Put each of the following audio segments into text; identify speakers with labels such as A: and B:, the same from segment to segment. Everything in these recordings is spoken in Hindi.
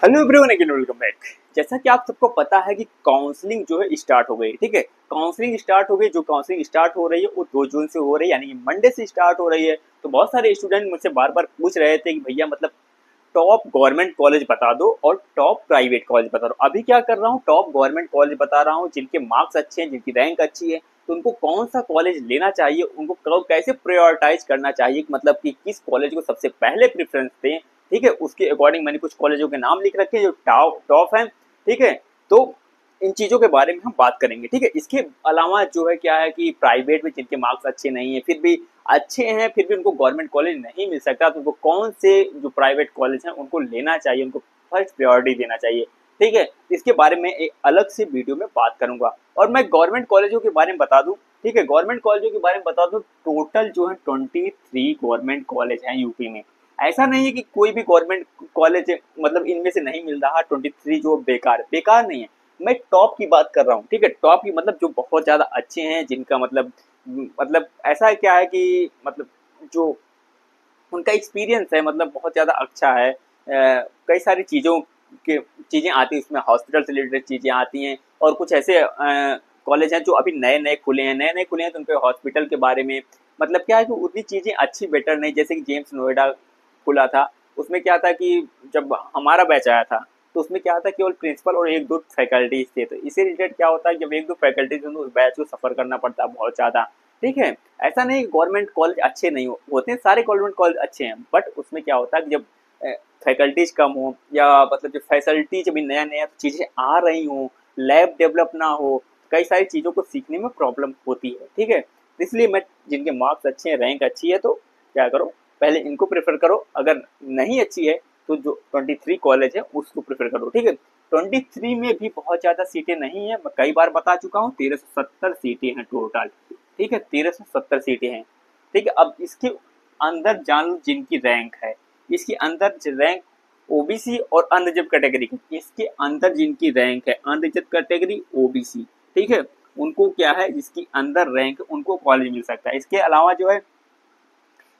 A: Hello everyone, again welcome back. जैसा कि आप सबको पता है कि काउंसलिंग जो है स्टार्ट हो गई। ठीक है, काउंसलिंग स्टार्ट हो गई। जो काउंसलिंग स्टार्ट हो रही है वो 2 जून से हो रही है, यानी कि मंडे से स्टार्ट हो रही है। तो बहुत सारे स्टूडेंट मुझसे बार बार पूछ रहे थे कि भैया मतलब टॉप गवर्नमेंट कॉलेज बता दो और टॉप प्राइवेट कॉलेज बता दो। अभी क्या कर रहा हूँ, टॉप गवर्नमेंट कॉलेज बता रहा हूँ जिनके मार्क्स अच्छे हैं, जिनकी रैंक अच्छी है। तो उनको कौन सा कॉलेज लेना चाहिए, उनको कैसे प्रायोरिटाइज करना चाहिए, मतलब कि किस कॉलेज को सबसे पहले प्रेफरेंस दें। ठीक है, उसके अकॉर्डिंग मैंने कुछ कॉलेजों के नाम लिख रखे हैं जो टॉप हैं। ठीक है, तो इन चीज़ों के बारे में हम बात करेंगे। ठीक है, इसके अलावा जो है क्या है कि प्राइवेट में जिनके मार्क्स अच्छे नहीं है, फिर भी अच्छे हैं, फिर भी उनको गवर्नमेंट कॉलेज नहीं मिल सकता, तो उनको कौन से जो प्राइवेट कॉलेज हैं उनको लेना चाहिए, उनको फर्स्ट प्रायोरिटी देना चाहिए। ठीक है, इसके बारे में एक अलग से वीडियो में बात करूंगा। और मैं गवर्नमेंट कॉलेजों के बारे में बता दूं। ठीक है, गवर्नमेंट कॉलेजों के बारे में बता दूं, टोटल जो है 23 गवर्नमेंट कॉलेज हैं यूपी में। ऐसा नहीं है कि कोई भी गवर्नमेंट कॉलेज मतलब इनमें से नहीं मिल रहा। 23 जो बेकार बेकार नहीं है, मैं टॉप की बात कर रहा हूँ। ठीक है, टॉप की मतलब जो बहुत ज्यादा अच्छे हैं, जिनका मतलब ऐसा है क्या है कि मतलब जो उनका एक्सपीरियंस है मतलब बहुत ज़्यादा अच्छा है। कई सारी के चीज़ें आती हैं उसमें, हॉस्पिटल से रिलेटेड चीज़ें आती हैं। और कुछ ऐसे कॉलेज हैं जो अभी नए नए खुले हैं, तो उनके हॉस्पिटल के बारे में मतलब क्या है कि उतनी चीज़ें अच्छी बेटर नहीं। जैसे कि जेम्स नोएडा खुला था, उसमें क्या था कि जब हमारा बैच आया था तो उसमें क्या था, केवल प्रिंसिपल और 1-2 फैकल्टीज थे। तो इससे रिलेटेड क्या होता है, जब 1-2 फैकल्टीज उस बैच को सफ़र करना पड़ता है बहुत ज़्यादा। ठीक है, ऐसा नहीं गवर्नमेंट कॉलेज अच्छे नहीं होते हैं, सारे गवर्नमेंट कॉलेज अच्छे हैं, बट उसमें क्या होता है कि जब फैकल्टीज कम हो या मतलब जो फैसिलिटी जब नया नया चीज़ें आ रही हों, लैब डेवलप ना हो, कई सारी चीज़ों को सीखने में प्रॉब्लम होती है। ठीक है, इसलिए मैं जिनके मार्क्स अच्छे हैं, रैंक अच्छी है, तो क्या करो, पहले इनको प्रेफर करो। अगर नहीं अच्छी है तो जो 23 कॉलेज है उसको प्रेफर करो। ठीक है, 23 में भी बहुत ज़्यादा सीटें नहीं है, मैं कई बार बता चुका हूँ, 1370 सीटें हैं टोटल। ठीक है, 1370 सीटें हैं। ठीक है, अब इसके अंदर जान लो जिनकी रैंक है, इसके अंदर रैंक ओबीसी और अनरिजर्व कैटेगरी की, इसके अंदर जिनकी रैंक है अनरिजर्व कैटेगरी ओबीसी, ठीक है, उनको क्या है, जिसकी अंदर रैंक उनको कॉलेज मिल सकता है। इसके अलावा जो है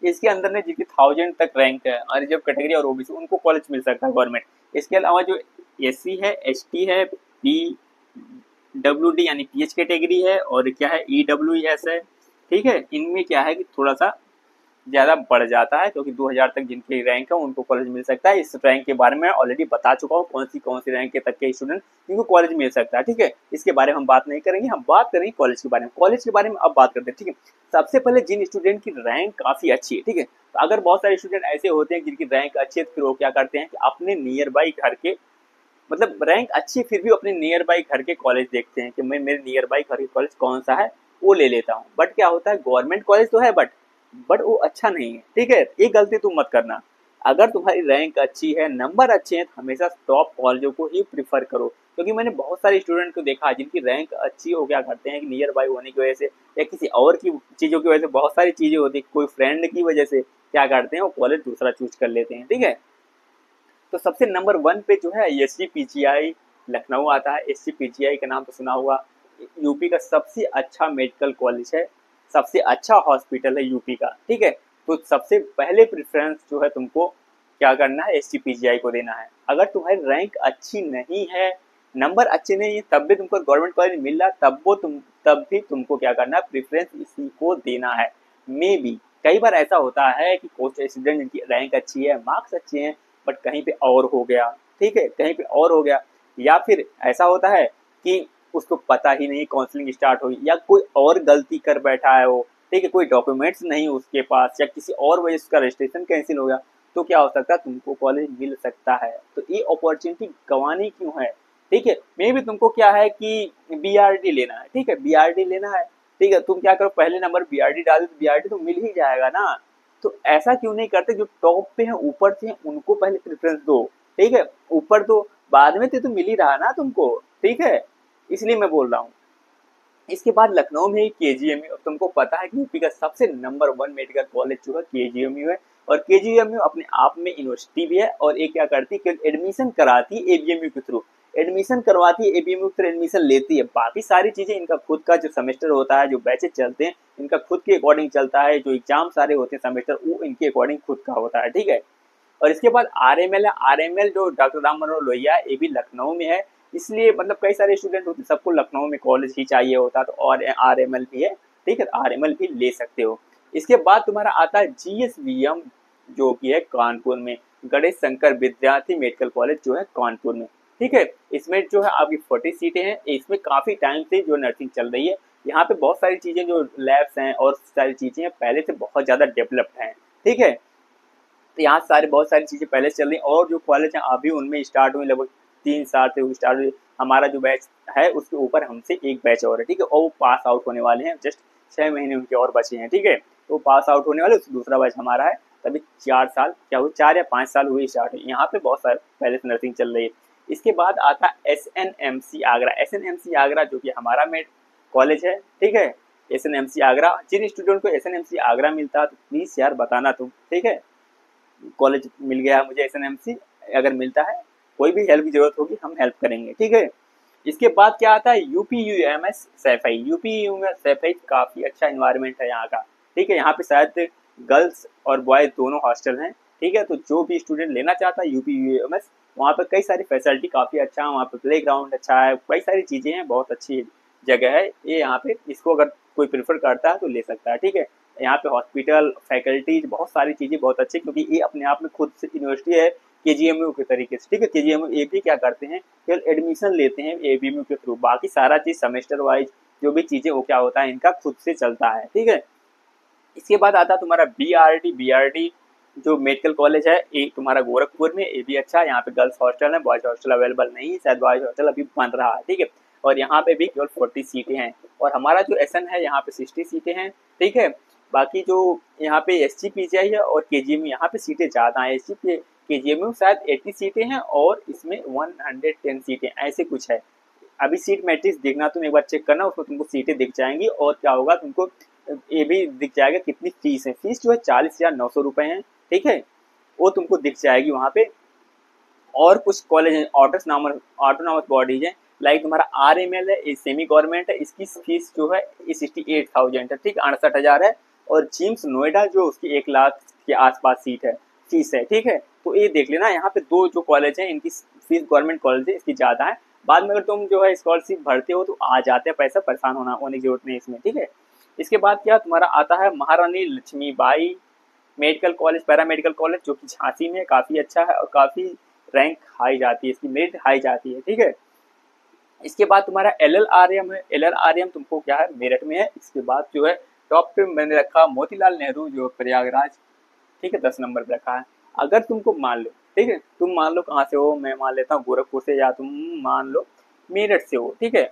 A: इसके अंदर ने जिनकी 1000 तक रैंक है अनरिजर्व कैटेगरी और ओबीसी, उनको कॉलेज मिल सकता है गवर्नमेंट। इसके अलावा जो एससी है, एसटी है, पी डब्ल्यू डी यानी पीएच कैटेगरी है, और क्या है ईडब्ल्यूएस है। ठीक है, इनमें क्या है कि थोड़ा सा ज़्यादा बढ़ जाता है, क्योंकि 2000 तक जिनकी रैंक है उनको कॉलेज मिल सकता है। इस रैंक के बारे में ऑलरेडी बता चुका हूँ, कौन सी रैंक के तक के स्टूडेंट जिनको कॉलेज मिल सकता है। ठीक है, इसके बारे में हम बात नहीं करेंगे, हम बात करेंगे कॉलेज के बारे में। कॉलेज के बारे में अब बात करते हैं। ठीक है, सबसे पहले जिन स्टूडेंट की रैंक काफ़ी अच्छी है, ठीक है, तो अगर बहुत सारे स्टूडेंट ऐसे होते हैं जिनकी रैंक अच्छी है, तो फिर वो क्या करते हैं कि अपने नियर बाई घर के मतलब रैंक अच्छी फिर भी अपने नियर बाई घर के कॉलेज देखते हैं कि मैं मेरे नियर बाई घर के कॉलेज कौन सा है वो ले लेता हूँ। बट क्या होता है, गवर्नमेंट कॉलेज तो है बट वो अच्छा नहीं है। ठीक है, ये गलती तुम मत करना। अगर तुम्हारी रैंक अच्छी है, नंबर अच्छे हैं, तो हमेशा टॉप कॉलेजों को ही प्रिफर करो। क्योंकि मैंने बहुत सारे स्टूडेंट को देखा है जिनकी रैंक अच्छी हो, क्या करते हैं कि नियर बाई होने की वजह से या किसी और की चीज़ों की वजह से, बहुत सारी चीज़ें होती है, कोई फ्रेंड की वजह से क्या करते हैं वो कॉलेज दूसरा चूज कर लेते हैं। ठीक है, तो सबसे नंबर 1 पे जो है एसजीपीजीआई लखनऊ आता है। एसजीपीजीआई का नाम तो सुना होगा, यूपी का सबसे अच्छा मेडिकल कॉलेज है, सबसे अच्छा हॉस्पिटल है यूपी का। ठीक है, तो सबसे पहले प्रेफरेंस जो है तुमको क्या करना है, एसजीपीजीआई को देना है। अगर तुम्हारी रैंक अच्छी नहीं है, नंबर अच्छे नहीं है, तब भी तुमको गवर्नमेंट कॉलेज मिल रहा, तब भी तुमको क्या करना है, प्रेफरेंस इसी को देना है। मे बी कई बार ऐसा होता है कि कुछ स्टूडेंट जिनकी रैंक अच्छी है, मार्क्स अच्छे हैं, बट कहीं पे और हो गया। ठीक है, कहीं पे और हो गया, या फिर ऐसा होता है कि उसको पता ही नहीं काउंसलिंग स्टार्ट हुई, या कोई और गलती कर बैठा है वो। ठीक है, कोई डॉक्यूमेंट्स नहीं उसके पास, या किसी और वजह से उसका रजिस्ट्रेशन कैंसिल हो गया, तो क्या हो सकता है, तुमको कॉलेज मिल सकता है। तो ये अपॉर्चुनिटी गंवानी क्यों है। ठीक है, मे भी तुमको क्या है कि बीआरडी लेना है। ठीक है, बीआरडी लेना है। ठीक है, तुम क्या करो, पहले नंबर बीआरडी डाल दो, बीआरडी तो मिल ही जाएगा ना। तो ऐसा क्यों नहीं करते, जो टॉप पे हैं, ऊपर से हैं, उनको पहले प्रेफरेंस दो। ठीक है, ऊपर तो बाद में तो मिल ही रहा ना तुमको। ठीक है, इसलिए मैं बोल रहा हूँ। इसके बाद लखनऊ में ही केजीएमयू, तुमको पता है कि यूपी का सबसे नंबर 1 मेडिकल कॉलेज जो है केजीएमयू है। और केजीएमयू अपने आप में यूनिवर्सिटी भी है, और ये क्या करती है, एडमिशन कराती है एबीएमयू के थ्रू, एडमिशन करवाती है एबीएमयू के थ्रू, एडमिशन लेती है। बाकी सारी चीज़ें इनका खुद का जो सेमेस्टर होता है, जो बैचेज चलते हैं, इनका खुद के अकॉर्डिंग चलता है। जो एग्जाम सारे होते हैं सेमेस्टर, वो इनके अकॉर्डिंग खुद का होता है। ठीक है, और इसके बाद आरएमएल है, आरएमएल जो डॉक्टर राम मनोहर लोहिया है, ये भी लखनऊ में है, इसलिए मतलब कई सारे स्टूडेंट होते सबको लखनऊ में कॉलेज ही चाहिए होता, तो और आरएमएल भी है, ठीक है, आरएमएल भी ले सकते हो। इसके बाद तुम्हारा आता है जीएसवीएम जो कि है कानपुर में, गणेश शंकर विद्यार्थी मेडिकल कॉलेज जो है कानपुर में, ठीक है। इसमें जो है आपकी 40 सीटें हैं, इसमें काफ़ी टाइम से जो नर्सिंग चल रही है, यहाँ पे बहुत सारी चीज़ें जो लैब्स हैं और सारी चीज़ें पहले से बहुत ज़्यादा डेवलप्ड हैं, ठीक है। तो यहाँ सारे बहुत सारी चीज़ें पहले से चल रही हैं और जो कॉलेज हैं अभी उनमें स्टार्ट हुई लगभग 3 साल से स्टार्ट हुई। हमारा जो बैच है उसके ऊपर हमसे एक बैच और है, ठीक है, और वो पास आउट होने वाले हैं, जस्ट 6 महीने उनके और बचे हैं, ठीक है। तो पास आउट होने वाले, दूसरा बैच हमारा है, तभी 4 साल क्या हुए, 4 या 5 साल हुए स्टार्ट हुई। यहाँ पे बहुत सारे पहले से नर्सिंग चल रही है। इसके बाद आता है SNMC आगरा, SNMC आगरा जो कि हमारा मेड कॉलेज है, ठीक है। SNMC आगरा, जिन स्टूडेंट को SNMC आगरा मिलता है तो प्लीज़ यार बताना तुम, ठीक है। कॉलेज मिल गया मुझे SNMC, अगर मिलता है कोई भी हेल्प की जरूरत होगी हम हेल्प करेंगे, ठीक है। इसके बाद क्या आता है UPUMS सैफई, UPUMS सैफई काफ़ी अच्छा इन्वायरमेंट है यहाँ का, ठीक है। यहाँ पे शायद गर्ल्स और बॉयज़ दोनों हॉस्टल हैं, ठीक है। तो जो भी स्टूडेंट लेना चाहता है UPUMS, वहाँ पर कई सारी फैसिलिटी काफ़ी अच्छा है, वहाँ पर प्ले ग्राउंड अच्छा है, कई सारी चीज़ें हैं, बहुत अच्छी जगह है ये। यहाँ पे इसको अगर कोई प्रेफर करता है तो ले सकता है, ठीक है। यहाँ पे हॉस्पिटल, फैकल्टीज, बहुत सारी चीज़ें बहुत अच्छी, क्योंकि ये अपने आप में खुद से यूनिवर्सिटी है KGMU के तरीके से, ठीक है। KGMU ये भी क्या करते हैं, केवल एडमिशन लेते हैं ABMU के थ्रू, बाकी सारा चीज़ सेमेस्टर वाइज जो भी चीज़ें वो क्या होता है इनका खुद से चलता है, ठीक है। इसके बाद आता है तुम्हारा BRD जो मेडिकल कॉलेज है, ये तुम्हारा गोरखपुर में, ये भी अच्छा है। यहाँ पे गर्ल्स हॉस्टल है, बॉयज हॉस्टल अवेलेबल नहीं है, शायद बॉयज हॉस्टल अभी बन रहा है, ठीक है। और यहाँ पे भी केवल 40 सीटें हैं, और हमारा जो SN है यहाँ पे 60 सीटें हैं, ठीक है। बाकी जो यहाँ पे SGPGI है और KGMU यहाँ पे सीटें ज़्यादा हैं, KGMU शायद 80 सीटें हैं और इसमें 110 सीटें ऐसे कुछ है। अभी सीट मैट्रिक्स देखना, तुम एक बार चेक करना, उसमें तुमको सीटें दिख जाएंगी और क्या होगा तुमको ये भी दिख जाएगा कितनी फीस है। फीस जो है 40,900 रुपये है, ठीक है, वो तुमको दिख जाएगी वहाँ पे। और कुछ कॉलेज हैं ऑटोनॉमस बॉडीज हैं, लाइक तुम्हारा RML है, ये सेमी गवर्नमेंट है, इसकी फीस जो है 68,000 है, ठीक, 68,000 है। और जिम्स नोएडा जो उसकी 1 लाख के आसपास सीट है, फीस है, ठीक है। तो ये देख लेना, यहाँ पे दो जो कॉलेज हैं इनकी फीस, गवर्नमेंट कॉलेज है इसकी ज़्यादा है। बाद में अगर तुम जो है स्कॉलरशिप भरते हो तो आ जाते हैं पैसा, परेशान होने की जरूरत नहीं इसमें, ठीक है। इसके बाद क्या तुम्हारा आता है Maharani Lakshmibai medical college, paramedical college, जो कि झांसी में काफ़ी अच्छा है और काफ़ी रैंक हाई जाती है, इसकी मेरिट हाई जाती है, ठीक है। इसके बाद तुम्हारा LLRM है, LLRM तुमको क्या है मेरठ में है। इसके बाद जो है टॉप पे मैंने रखा मोतीलाल नेहरू जो प्रयागराज, ठीक है, 10 नंबर पे रखा है। अगर तुमको मान लो, ठीक है, तुम मान लो कहाँ से हो, मैं मान लेता हूँ गोरखपुर से, या तुम मान लो मेरठ से हो, ठीक है।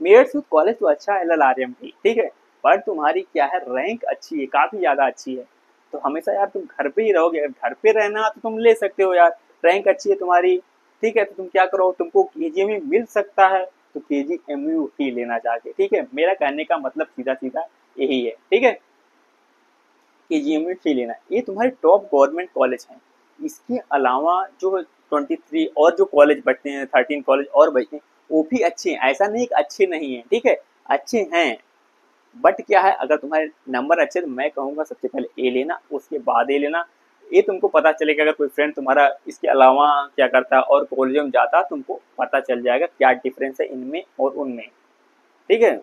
A: मेरठ से कॉलेज तो अच्छा है LLRM की, ठीक है, पर तुम्हारी क्या है रैंक अच्छी है, काफ़ी ज़्यादा अच्छी है। तो हमेशा यार तुम घर पे ही रहोगे, अगर घर पे रहना तो तुम ले सकते हो यार, रैंक अच्छी है तुम्हारी, ठीक है। तो तुम क्या करो, तुमको KGMU मिल सकता है तो KGMU ही लेना चाहिए, ठीक है। मेरा कहने का मतलब सीधा सीधा यही है, ठीक है, KGMU ही लेना। ये तुम्हारे टॉप गवर्नमेंट कॉलेज हैं। इसके अलावा जो 23 और जो कॉलेज बचते हैं, 13 कॉलेज और बचते हैं, वो भी अच्छे हैं, ऐसा नहीं कि अच्छे नहीं हैं, ठीक है, अच्छे हैं। बट क्या है, अगर तुम्हारे नंबर अच्छे तो मैं कहूँगा सबसे पहले ए लेना, उसके बाद ए लेना। ये तुमको पता चलेगा, अगर कोई फ्रेंड तुम्हारा इसके अलावा क्या करता है और कॉलेज में जाता, तुमको पता चल जाएगा क्या डिफरेंस है इनमें और उनमें, ठीक है।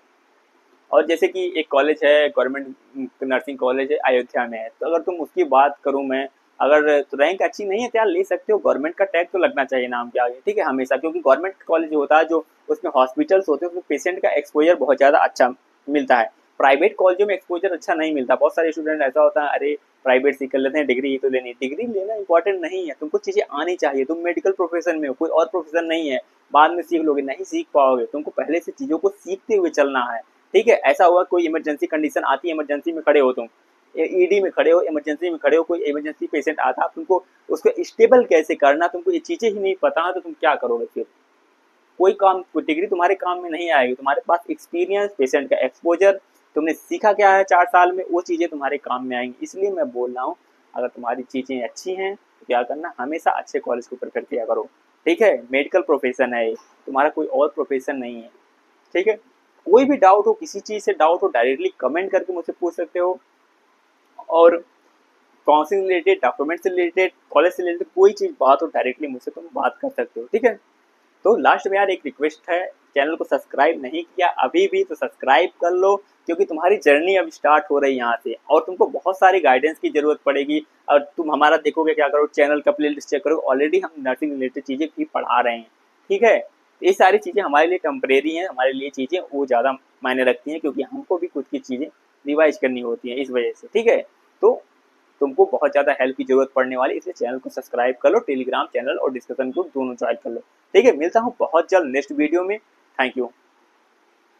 A: और जैसे कि एक कॉलेज है गवर्नमेंट नर्सिंग कॉलेज है, अयोध्या में है, तो अगर तुम उसकी बात करूँ मैं, अगर तो रैंक अच्छी नहीं है तो यार ले सकते हो, गवर्नमेंट का टैग तो लगना चाहिए नाम के आगे, ठीक है, हमेशा, क्योंकि गवर्नमेंट कॉलेज जो होता है जो उसमें हॉस्पिटल्स होते हैं उसमें पेशेंट का एक्सपोजर बहुत ज़्यादा अच्छा मिलता है। प्राइवेट कॉलेजों में एक्सपोजर अच्छा नहीं मिलता, बहुत सारे स्टूडेंट ऐसा होता है, अरे प्राइवेट से कर लेते हैं, डिग्री ही तो लेनी, डिग्री लेना इंपॉर्टेंट नहीं है, तुमको चीज़ें आनी चाहिए। तुम मेडिकल प्रोफेशन में हो, कोई और प्रोफेशन नहीं है, बाद में सीख लोगे, नहीं सीख पाओगे, तुमको पहले से चीज़ों को सीखते हुए चलना है, ठीक है। ऐसा हुआ कोई इमरजेंसी कंडीशन आती है, इमरजेंसी में खड़े हो तुम, ED में खड़े हो, इमरजेंसी में खड़े हो, कोई इमरजेंसी पेशेंट आता, तुमको उसको स्टेबल कैसे करना, तुमको ये चीज़ें ही नहीं पता है तो तुम क्या करोगे फिर, कोई काम, कोई डिग्री तुम्हारे काम में नहीं आएगी। तुम्हारे पास एक्सपीरियंस, पेशेंट का एक्सपोजर, तुमने सीखा क्या है 4 साल में, वो चीज़ें तुम्हारे काम में आएंगी। इसलिए मैं बोल रहा हूँ, अगर तुम्हारी चीज़ें अच्छी हैं तो क्या करना, हमेशा अच्छे कॉलेज को प्रेफर किया करो, ठीक है। मेडिकल प्रोफेशन है, तुम्हारा कोई और प्रोफेशन नहीं है, ठीक है। कोई भी डाउट हो, किसी चीज़ से डाउट हो, डायरेक्टली कमेंट करके मुझसे पूछ सकते हो। और काउंसलिंग रिलेटेड, डॉक्यूमेंट से रिलेटेड, कॉलेज से रिलेटेड कोई चीज़ बात हो डायरेक्टली मुझसे तुम बात कर सकते हो, ठीक है। तो लास्ट में यार एक रिक्वेस्ट है, चैनल को सब्सक्राइब नहीं किया अभी भी तो सब्सक्राइब कर लो, क्योंकि तुम्हारी जर्नी अब स्टार्ट हो रही है यहाँ से और तुमको बहुत सारी गाइडेंस की जरूरत पड़ेगी। और तुम हमारा देखोगे क्या करो, चैनल का प्लेलिस्ट चेक करो, ऑलरेडी हम नर्सिंग रिलेटेड चीज़ें भी पढ़ा रहे हैं, ठीक है। ये सारी चीज़ें हमारे लिए टेम्परेरी हैं, हमारे लिए चीज़ें वो ज़्यादा मायने रखती हैं, क्योंकि हमको भी खुद की चीज़ें रिवाइज करनी होती हैं इस वजह से, ठीक है। तो तुमको बहुत ज़्यादा हेल्प की जरूरत पड़ने वाली, इसलिए चैनल को सब्सक्राइब कर लो, टेलीग्राम चैनल और डिस्कशन ग्रुप दोनों ज्वाइन कर लो, ठीक है। मिलता हूँ बहुत जल्द नेक्स्ट वीडियो में। Thank you.